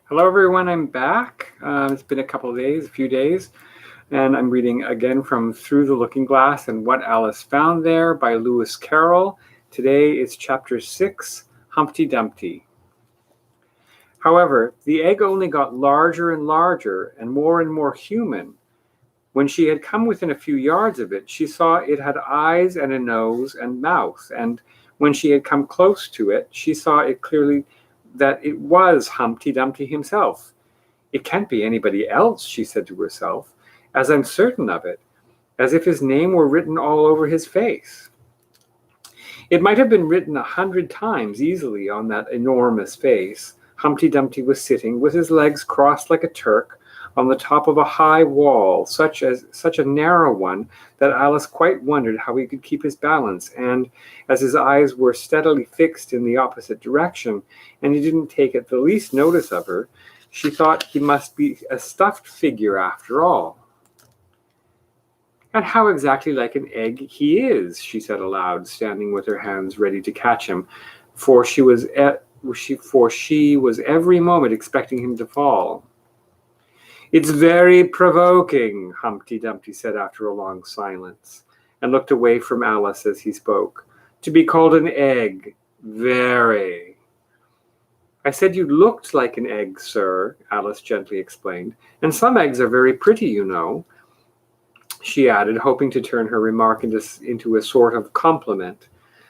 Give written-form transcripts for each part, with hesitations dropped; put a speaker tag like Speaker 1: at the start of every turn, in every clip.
Speaker 1: Hello, everyone. I'm back. It's been a few days, and I'm reading again from Through the Looking Glass and What Alice Found There by Lewis Carroll. Today is chapter 6, Humpty Dumpty. However, the egg only got larger and larger and more human. When she had come within a few yards of it, she saw it had eyes and a nose and mouth, and when she had come close to it, she saw it clearly that it was Humpty Dumpty himself. It can't be anybody else, she said to herself, as I'm certain of it, as if his name were written all over his face. It might have been written 100 times easily on that enormous face. Humpty Dumpty was sitting with his legs crossed like a Turk on the top of a high wall, such a narrow one that Alice quite wondered how he could keep his balance, and as his eyes were steadily fixed in the opposite direction, and he didn't take the least notice of her, she thought he must be a stuffed figure after all. And how exactly like an egg he is, she said aloud, standing with her hands ready to catch him, for she was every moment expecting him to fall. It's very provoking, Humpty Dumpty said after a long silence, and looked away from Alice as he spoke. To be called an egg. Very. I said you looked like an egg, sir, Alice gently explained. And some eggs are very pretty, you know, she added, hoping to turn her remark into a sort of compliment.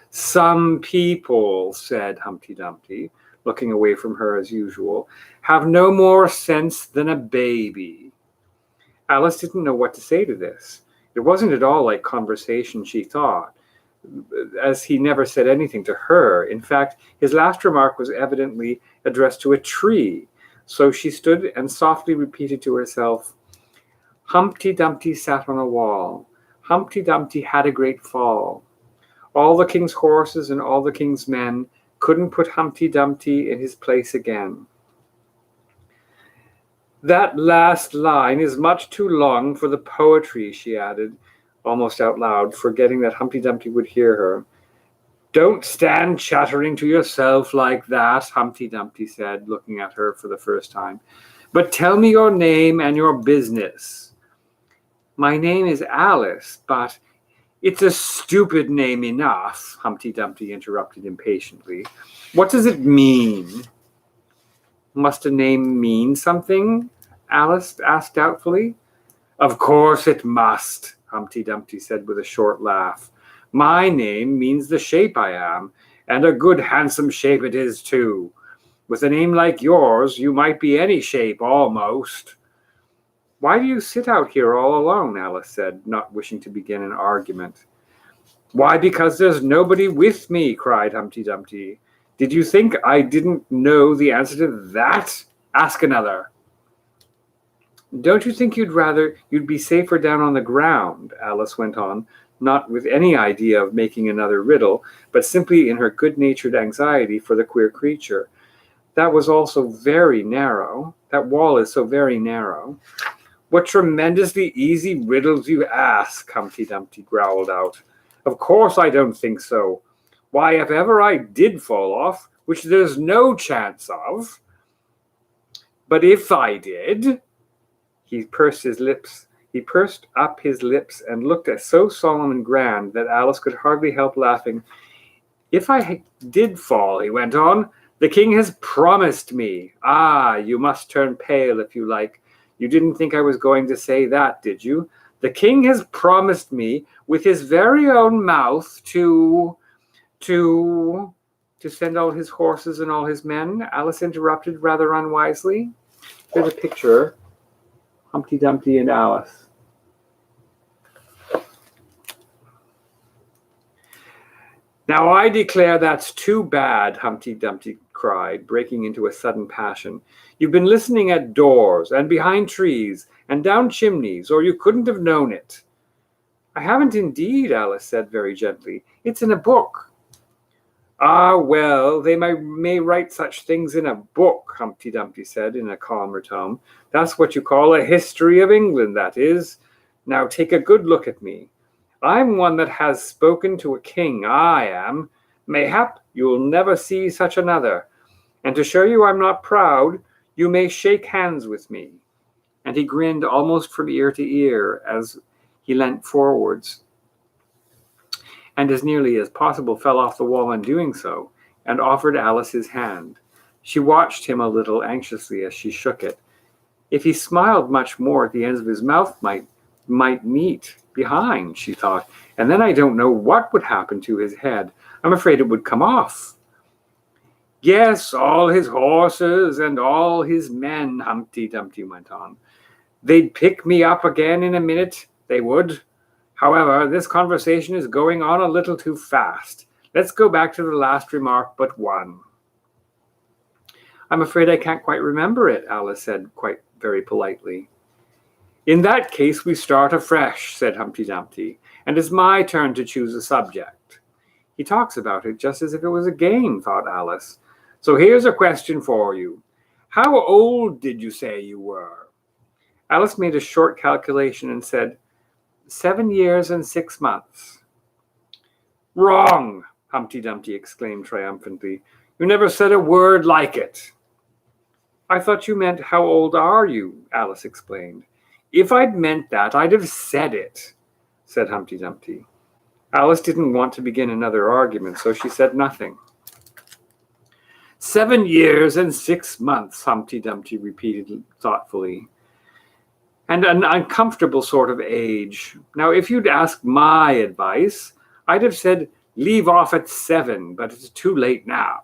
Speaker 1: Some people, said Humpty Dumpty, looking away from her as usual, have no more sense than a baby. Alice didn't know what to say to this. It wasn't at all like conversation, she thought, as he never said anything to her. In fact, his last remark was evidently addressed to a tree. So she stood and softly repeated to herself, Humpty Dumpty sat on a wall. Humpty Dumpty had a great fall. All the king's horses and all the king's men couldn't put Humpty Dumpty in his place again. That last line is much too long for the poetry, she added, almost out loud, forgetting that Humpty Dumpty would hear her. Don't stand chattering to yourself like that, Humpty Dumpty said, looking at her for the first time. But tell me your name and your business. My name is Alice, but it's a stupid name enough, Humpty Dumpty interrupted impatiently. What does it mean? Must a name mean something? Alice asked doubtfully. Of course it must, Humpty Dumpty said with a short laugh. My name means the shape I am, and a good handsome shape it is too. With a name like yours, you might be any shape almost. Why do you sit out here all alone? Alice said, not wishing to begin an argument. Why, because there's nobody with me, cried Humpty Dumpty. Did you think I didn't know the answer to that? Ask another. Don't you think you'd be safer down on the ground? Alice went on, not with any idea of making another riddle, but simply in her good-natured anxiety for the queer creature. That was also very narrow. That wall is so very narrow. What tremendously easy riddles you ask, Humpty Dumpty growled out. Of course I don't think so. Why, if ever I did fall off, which there's no chance of, but if I did, he pursed up his lips and looked so solemn and grand that Alice could hardly help laughing. If I did fall, he went on, the king has promised me. Ah, you must turn pale if you like. You didn't think I was going to say that, did you? The king has promised me with his very own mouth to send all his horses and all his men, Alice interrupted rather unwisely. Here's a picture, Humpty Dumpty and Alice. Now I declare that's too bad, Humpty Dumpty cried, breaking into a sudden passion. You've been listening at doors and behind trees and down chimneys, or you couldn't have known it. I haven't indeed, Alice said very gently. It's in a book. Ah, well, they may write such things in a book, Humpty Dumpty said in a calmer tone. That's what you call a history of England, that is. Now take a good look at me. I'm one that has spoken to a king, I am. Mayhap you'll never see such another. And to show you I'm not proud, You may shake hands with me." And he grinned almost from ear to ear as he leant forwards, and as nearly as possible fell off the wall in doing so, and offered Alice his hand. She watched him a little anxiously as she shook it. If he smiled much more, the ends of his mouth might meet behind, she thought, and then I don't know what would happen to his head. I'm afraid it would come off. "Yes, all his horses and all his men," Humpty Dumpty went on. "They'd pick me up again in a minute, they would. However, this conversation is going on a little too fast. Let's go back to the last remark but one." "I'm afraid I can't quite remember it," Alice said quite very politely. "In that case, we start afresh," said Humpty Dumpty, "and it's my turn to choose a subject." He talks about it just as if it was a game, thought Alice. "So here's a question for you. How old did you say you were?" Alice made a short calculation and said, 7 years and 6 months. "Wrong!" Humpty Dumpty exclaimed triumphantly. "You never said a word like it." "I thought you meant, how old are you?" Alice explained. "If I'd meant that, I'd have said it," said Humpty Dumpty. Alice didn't want to begin another argument, so she said nothing. 7 years and 6 months, Humpty Dumpty repeated thoughtfully. "And an uncomfortable sort of age. Now, if you'd asked my advice, I'd have said, leave off at 7, but it's too late now."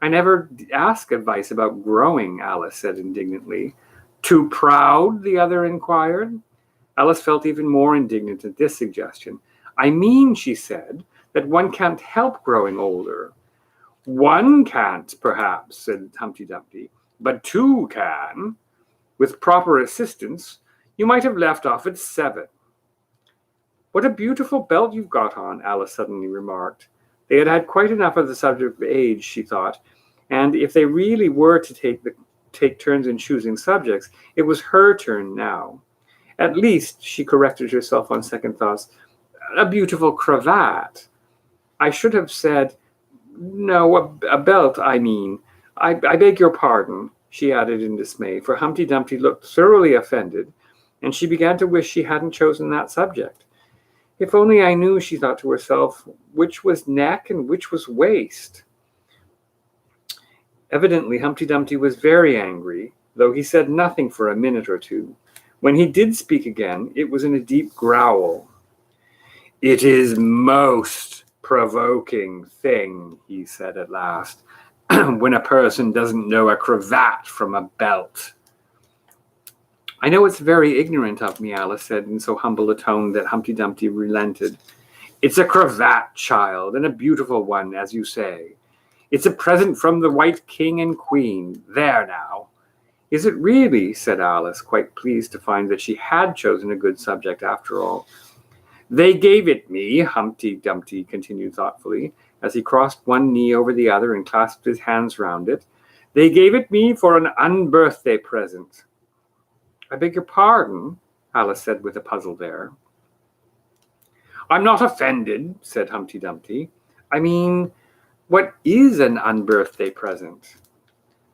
Speaker 1: "I never ask advice about growing," Alice said indignantly. "Too proud?" the other inquired. Alice felt even more indignant at this suggestion. "I mean," she said, "that one can't help growing older." "One can't, perhaps," said Humpty Dumpty, "but 2 can. With proper assistance, you might have left off at 7. "What a beautiful belt you've got on," Alice suddenly remarked. They had had quite enough of the subject of age, she thought, and if they really were to take turns in choosing subjects, it was her turn now. At least, she corrected herself on second thoughts, a beautiful cravat. I should have said, no, a belt, I mean. I beg your pardon," she added in dismay, for Humpty Dumpty looked thoroughly offended, and she began to wish she hadn't chosen that subject. If only I knew, she thought to herself, which was neck and which was waist. Evidently, Humpty Dumpty was very angry, though he said nothing for a minute or two. When he did speak again, it was in a deep growl. "It is most provoking thing," he said at last, "when a person doesn't know a cravat from a belt." "I know it's very ignorant of me," Alice said in so humble a tone that Humpty Dumpty relented. "It's a cravat, child, and a beautiful one, as you say. It's a present from the White King and Queen. There now." "Is it really?" said Alice, quite pleased to find that she had chosen a good subject after all. "They gave it me," Humpty Dumpty continued thoughtfully, as he crossed one knee over the other and clasped his hands round it. "They gave it me for an unbirthday present." "I beg your pardon?" Alice said with a puzzled air. "I'm not offended," said Humpty Dumpty. "I mean, what is an unbirthday present?"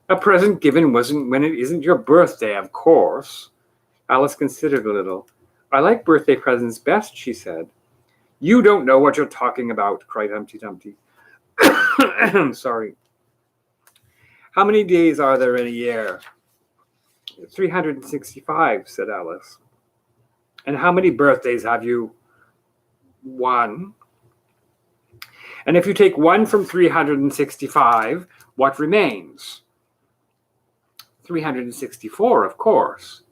Speaker 1: "A present given when it isn't your birthday, of course." Alice considered a little. "I like birthday presents best," she said. "You don't know what you're talking about," cried Humpty Dumpty. Sorry. "How many days are there in a year?" 365, said Alice. "And how many birthdays have you?" 1. "And if you take 1 from 365, what remains?" 364, of course.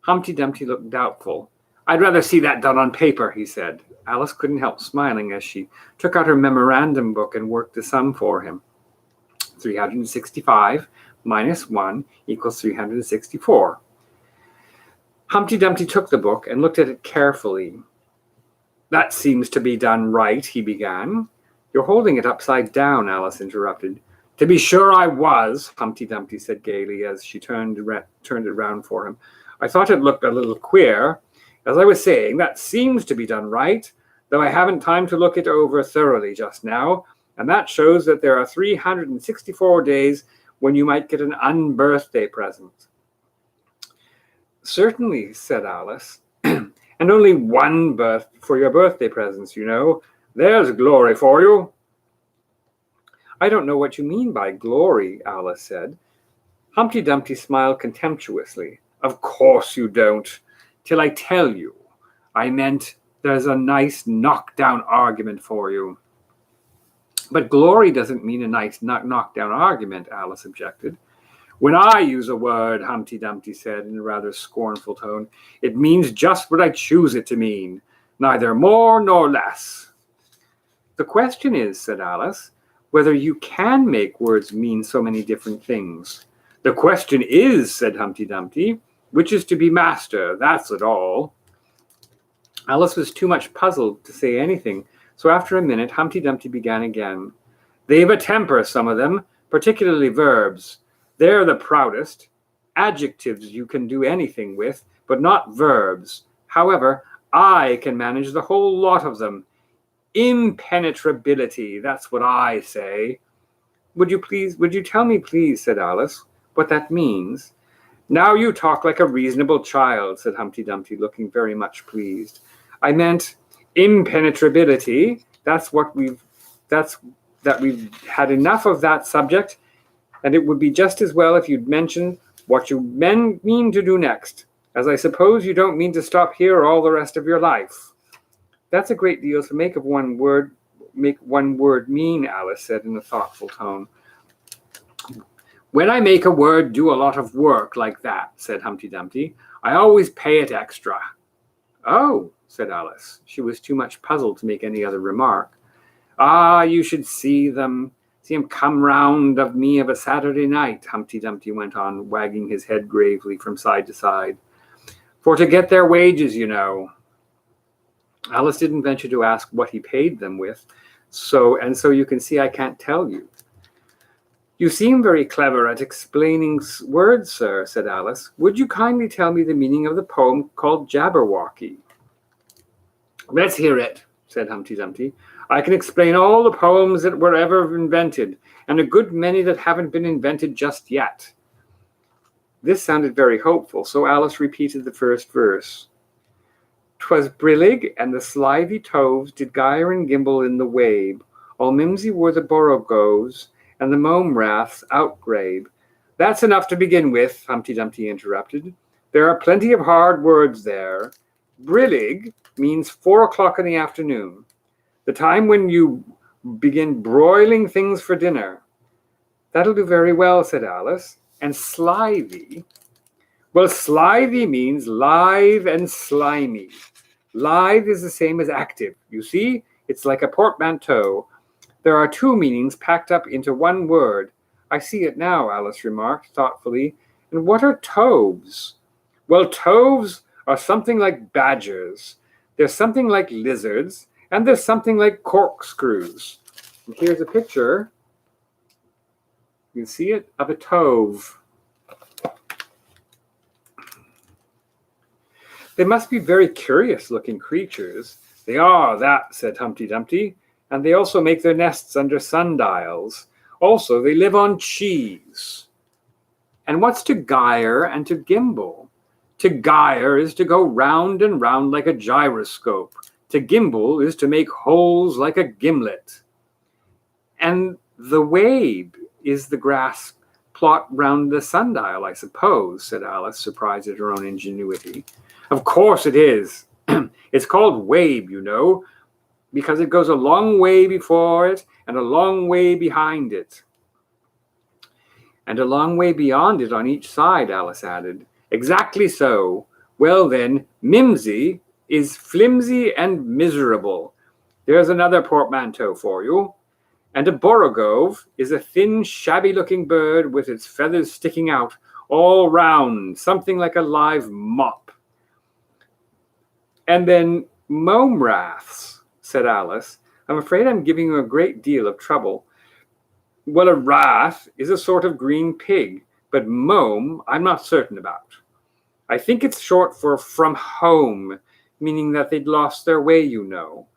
Speaker 1: Humpty Dumpty looked doubtful. "I'd rather see that done on paper," he said. Alice couldn't help smiling as she took out her memorandum book and worked the sum for him. 365 minus 1 equals 364. Humpty Dumpty took the book and looked at it carefully. "That seems to be done right," he began. "You're holding it upside down," Alice interrupted. "To be sure I was," Humpty Dumpty said gaily as she turned it round for him. "I thought it looked a little queer. As I was saying, that seems to be done right, though I haven't time to look it over thoroughly just now, and that shows that there are 364 days when you might get an unbirthday present. Certainly, said Alice. And only one for your birthday presents, you know. There's glory for you. I don't know what you mean by glory, Alice said. Humpty Dumpty smiled contemptuously. Of course you don't, till I tell you. I meant there's a nice knockdown argument for you. But glory doesn't mean a nice knockdown argument, Alice objected. When I use a word, Humpty Dumpty said in a rather scornful tone, it means just what I choose it to mean, neither more nor less. The question is, said Alice, whether you can make words mean so many different things. The question is, said Humpty Dumpty, which is to be master, that's it all. Alice was too much puzzled to say anything, so after a minute Humpty Dumpty began again. They've a temper, some of them, particularly verbs. They're the proudest. Adjectives you can do anything with, but not verbs. However, I can manage the whole lot of them. Impenetrability, that's what I say. Would you tell me, please, said Alice, what that means? Now you talk like a reasonable child, said Humpty Dumpty, looking very much pleased. I meant impenetrability. That we've had enough of that subject, and it would be just as well if you'd mention what you mean to do next, as I suppose you don't mean to stop here all the rest of your life. That's a great deal to make one word mean, Alice said in a thoughtful tone. When I make a word do a lot of work like that, said Humpty Dumpty, I always pay it extra. Oh, said Alice. She was too much puzzled to make any other remark. Ah, you should see him come round of me of a Saturday night, Humpty Dumpty went on, wagging his head gravely from side to side. For to get their wages, you know. Alice didn't venture to ask what he paid them with, so you can see I can't tell you. You seem very clever at explaining words, sir, said Alice. Would you kindly tell me the meaning of the poem called Jabberwocky? Let's hear it, said Humpty Dumpty. I can explain all the poems that were ever invented, and a good many that haven't been invented just yet. This sounded very hopeful, so Alice repeated the first verse. 'Twas brillig and the slithy toves did gyre and gimble in the wabe. All mimsy were the borogoves, and the mome raths outgrabe. That's enough to begin with, Humpty Dumpty interrupted. There are plenty of hard words there. Brillig means 4 o'clock in the afternoon, the time when you begin broiling things for dinner. That'll do very well, said Alice. And slithy? Well, slithy means live and slimy. Live is the same as active. You see, it's like a portmanteau. There are 2 meanings packed up into one word. I see it now, Alice remarked thoughtfully. And what are toves? Well, toves are something like badgers. There's something like lizards, and there's something like corkscrews. And here's a picture. You can see it, of a tove. They must be very curious-looking creatures. They are that, said Humpty Dumpty, and they also make their nests under sundials. Also, they live on cheese. And what's to gyre and to gimble? To gyre is to go round and round like a gyroscope. To gimble is to make holes like a gimlet. And the wabe is the grass plot round the sundial, I suppose, said Alice, surprised at her own ingenuity. Of course it is. It's called wabe, you know, because it goes a long way before it and a long way behind it. And a long way beyond it on each side, Alice added. Exactly so. Well then, mimsy is flimsy and miserable. There's another portmanteau for you. And a borogove is a thin, shabby-looking bird with its feathers sticking out all round, something like a live mop. And then mome raths, said Alice. I'm afraid I'm giving you a great deal of trouble. Well, a rath is a sort of green pig, but mome I'm not certain about. I think it's short for from home, meaning that they'd lost their way, you know.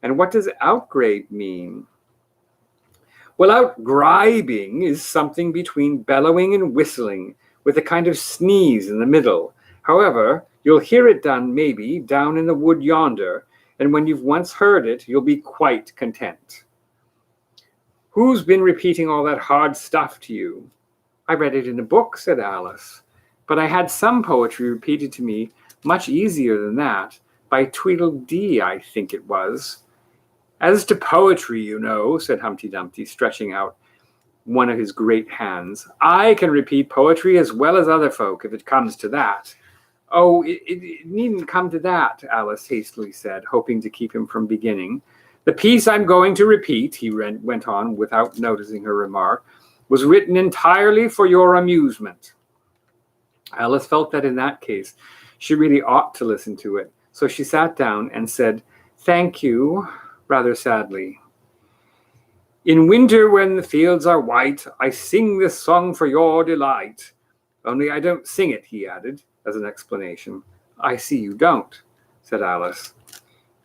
Speaker 1: And what does outgrade mean? Well, outgribing is something between bellowing and whistling, with a kind of sneeze in the middle. However, you'll hear it done, maybe, down in the wood yonder, and when you've once heard it, you'll be quite content. Who's been repeating all that hard stuff to you? I read it in a book, said Alice, but I had some poetry repeated to me much easier than that, by Tweedledee, I think it was. As to poetry, you know, said Humpty Dumpty, stretching out one of his great hands, I can repeat poetry as well as other folk, if it comes to that. Oh, it needn't come to that, Alice hastily said, hoping to keep him from beginning. The piece I'm going to repeat, he went on without noticing her remark, was written entirely for your amusement. Alice felt that in that case, she really ought to listen to it, so she sat down and said, "Thank you," rather sadly. In winter when the fields are white, I sing this song for your delight. Only I don't sing it, he added, as an explanation. I see you don't, said Alice.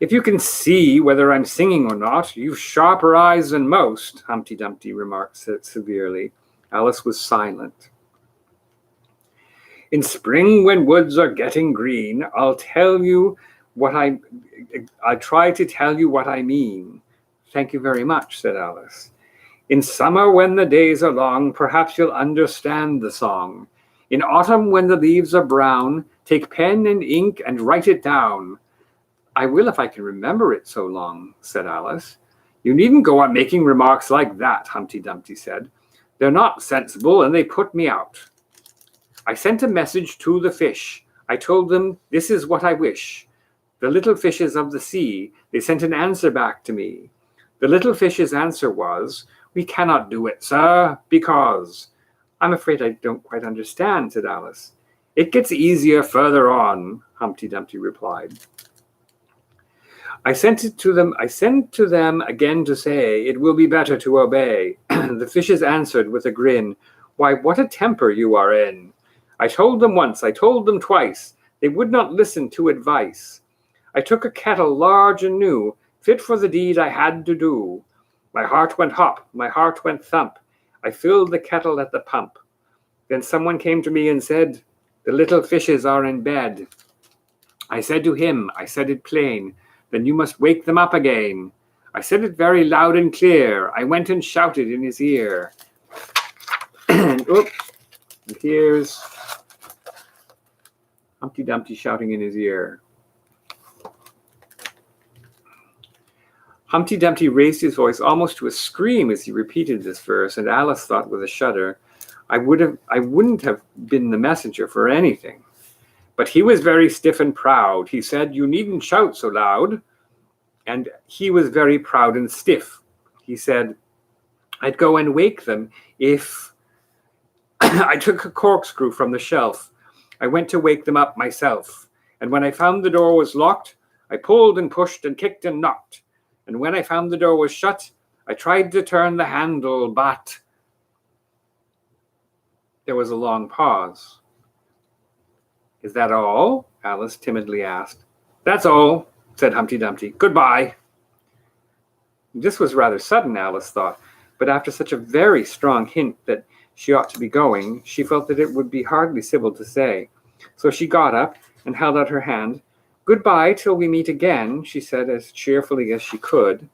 Speaker 1: If you can see whether I'm singing or not, you've sharper eyes than most, Humpty Dumpty remarked severely. Alice was silent. In spring when woods are getting green, I'll try to tell you what I mean. Thank you very much, said Alice. In summer when the days are long, perhaps you'll understand the song. In autumn when the leaves are brown, take pen and ink and write it down. I will if I can remember it so long, said Alice. You needn't go on making remarks like that, Humpty Dumpty said. They're not sensible and they put me out. I sent a message to the fish. I told them, this is what I wish. The little fishes of the sea, they sent an answer back to me. The little fish's answer was, we cannot do it, sir, because... I'm afraid I don't quite understand, said Alice. It gets easier further on, Humpty Dumpty replied. I sent to them again to say, it will be better to obey. The fishes answered with a grin, why, what a temper you are in. I told them once, I told them twice, they would not listen to advice. I took a kettle large and new, fit for the deed I had to do. My heart went hop, my heart went thump. I filled the kettle at the pump. Then someone came to me and said, the little fishes are in bed. I said to him, I said it plain, then you must wake them up again. I said it very loud and clear. I went and shouted in his ear. And here's Humpty Dumpty shouting in his ear. Humpty Dumpty raised his voice almost to a scream as he repeated this verse, and Alice thought with a shudder, I wouldn't have been the messenger for anything. But he was very stiff and proud. He said, you needn't shout so loud. And he was very proud and stiff. He said, I'd go and wake them if I took a corkscrew from the shelf. I went to wake them up myself. And when I found the door was locked, I pulled and pushed and kicked and knocked. And when I found the door was shut, I tried to turn the handle, but... There was a long pause. Is that all? Alice timidly asked. That's all, said Humpty Dumpty. Goodbye. This was rather sudden, Alice thought, but after such a very strong hint that she ought to be going, she felt that it would be hardly civil to say. So she got up and held out her hand. Goodbye till we meet again, she said as cheerfully as she could.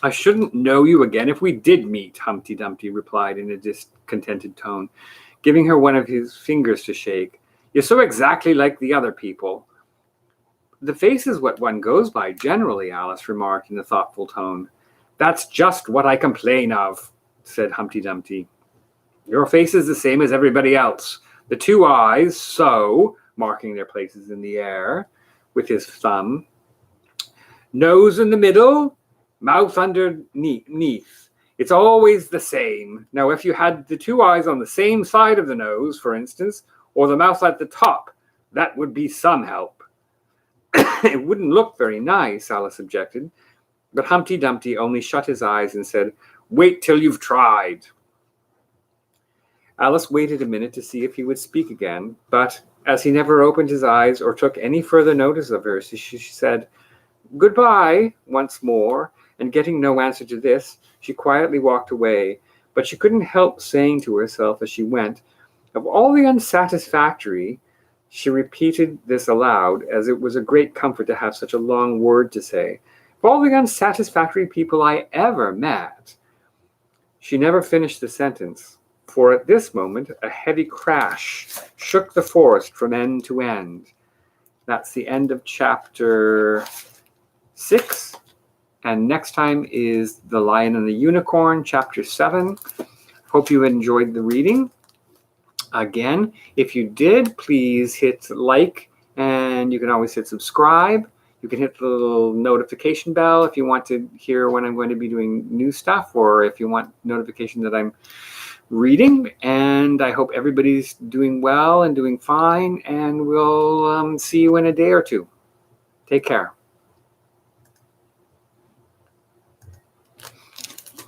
Speaker 1: I shouldn't know you again if we did meet, Humpty Dumpty replied in a discontented tone, giving her one of his fingers to shake. You're so exactly like the other people. The face is what one goes by generally, Alice remarked in a thoughtful tone. That's just what I complain of, said Humpty Dumpty. Your face is the same as everybody else. The two eyes, so, marking their places in the air with his thumb. Nose in the middle, mouth underneath. It's always the same. Now, if you had the two eyes on the same side of the nose, for instance, or the mouth at the top, that would be some help. It wouldn't look very nice, Alice objected, but Humpty Dumpty only shut his eyes and said, wait till you've tried. Alice waited a minute to see if he would speak again, but as he never opened his eyes or took any further notice of her, she said, goodbye, once more, and getting no answer to this, She quietly walked away, but she couldn't help saying to herself as she went, "Of all the unsatisfactory," she repeated this aloud, as it was a great comfort to have such a long word to say, "of all the unsatisfactory people I ever met." She never finished the sentence, for at this moment a heavy crash shook the forest from end to end. That's the end of chapter 6. And next time is The Lion and the Unicorn, chapter 7. Hope you enjoyed the reading. Again, if you did, please hit like, and you can always hit subscribe. You can hit the little notification bell if you want to hear when I'm going to be doing new stuff, or if you want notification that I'm reading. And I hope everybody's doing well and doing fine, and we'll see you in a day or two. Take care.